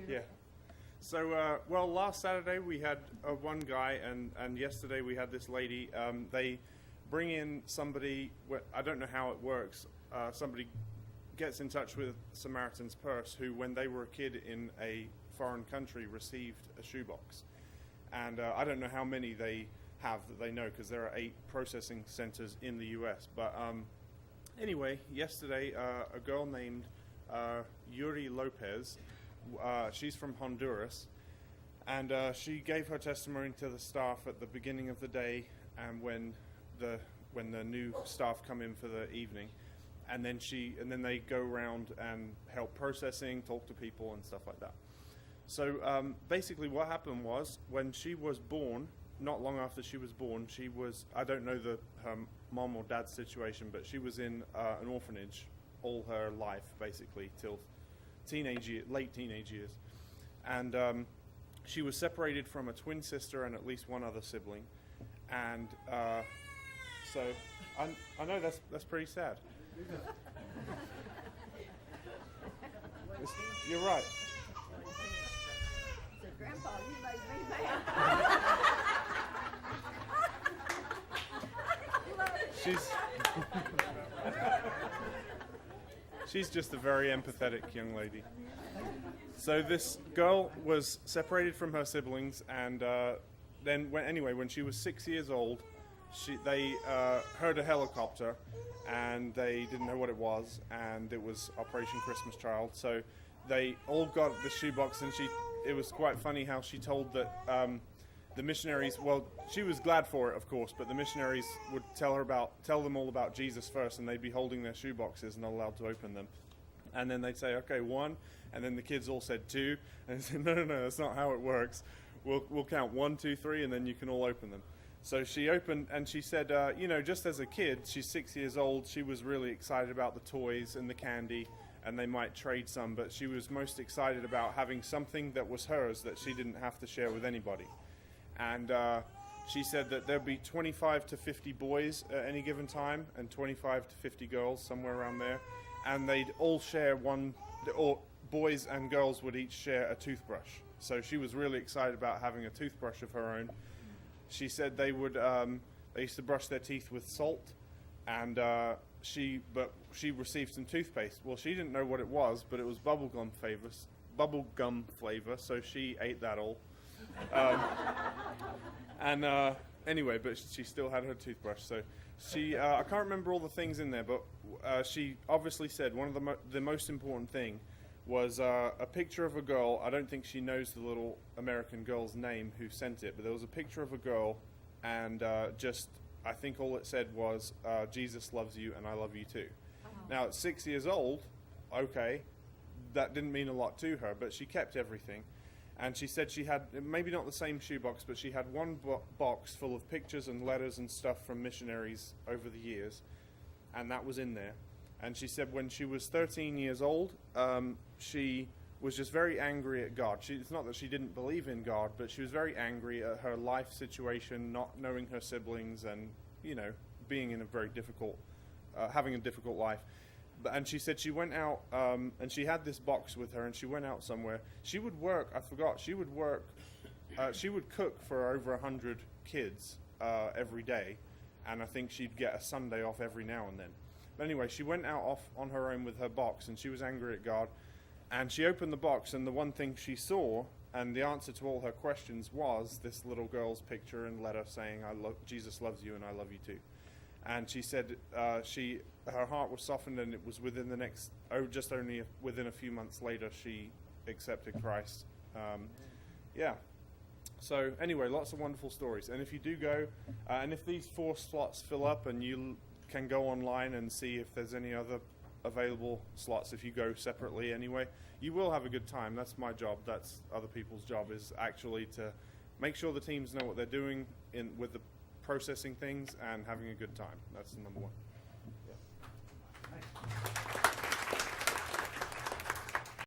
Yeah. So, last Saturday we had one guy, and yesterday we had this lady. They bring in somebody. I don't know how it works. Somebody gets in touch with Samaritans Purse, who, when they were a kid in a foreign country, received a shoebox. And I don't know how many they have that they know, because there are 8 processing centers in the U.S. But anyway, yesterday a girl named Yuri Lopez, she's from Honduras, and she gave her testimony to the staff at the beginning of the day, and when the new staff come in for the evening, and then they go around and help processing, talk to people and stuff like that. So basically what happened was, when she was born, not long after she was born, I don't know her mom or dad's situation, but she was in an orphanage all her life, basically, till late teenage years. And she was separated from a twin sister and at least one other sibling. And so I know that's pretty sad. You're right. Grandpa, you made me mad. She's just a very empathetic young lady. So this girl was separated from her siblings, and then when she was 6 years old, they heard a helicopter, and they didn't know what it was, and it was Operation Christmas Child. So they all got the shoebox, and it was quite funny how she told that the missionaries, well, she was glad for it, of course, but the missionaries would tell them all about Jesus first, and they'd be holding their shoeboxes and not allowed to open them. And then they'd say, okay, 1, and then the kids all said 2, and they said, no, that's not how it works. We'll count 1, 2, 3, and then you can all open them. So she opened, and she said, just as a kid, she's 6 years old, she was really excited about the toys and the candy, and they might trade some, but she was most excited about having something that was hers that she didn't have to share with anybody. And she said that there'd be 25 to 50 boys at any given time, and 25 to 50 girls, somewhere around there, and they'd all share or boys and girls would each share a toothbrush. So she was really excited about having a toothbrush of her own. She said they used to brush their teeth with salt, and she received some toothpaste. Well, she didn't know what it was, but it was bubblegum flavor, so she ate that all. Anyway, but she still had her toothbrush. So I can't remember all the things in there, but she obviously said one of the most important thing was a picture of a girl. I don't think she knows the little American girl's name who sent it, but there was a picture of a girl, and I think all it said was, Jesus loves you and I love you too. Now, at 6 years old, okay, that didn't mean a lot to her, but she kept everything. And she said she had, maybe not the same shoebox, but she had one box full of pictures and letters and stuff from missionaries over the years, and that was in there. And she said when she was 13 years old, she was just very angry at God. It's not that she didn't believe in God, but she was very angry at her life situation, not knowing her siblings, and, being in a very difficult, having a difficult life. And she said she went out, and she had this box with her, and she went out somewhere. She would work, she would cook for over 100 kids every day, and I think she'd get a Sunday off every now and then. But anyway, she went out off on her own with her box, and she was angry at God. And she opened the box, and the one thing she saw, and the answer to all her questions, was this little girl's picture and letter saying, Jesus loves you and I love you too. And she said her heart was softened, and it was within within a few months later, she accepted Christ. So anyway, lots of wonderful stories. And if you do go, and if these 4 slots fill up, and you can go online and see if there's any other available slots if you go separately anyway, you will have a good time. That's my job. That's other people's job, is actually to make sure the teams know what they're doing with the processing things and having a good time. That's the number one.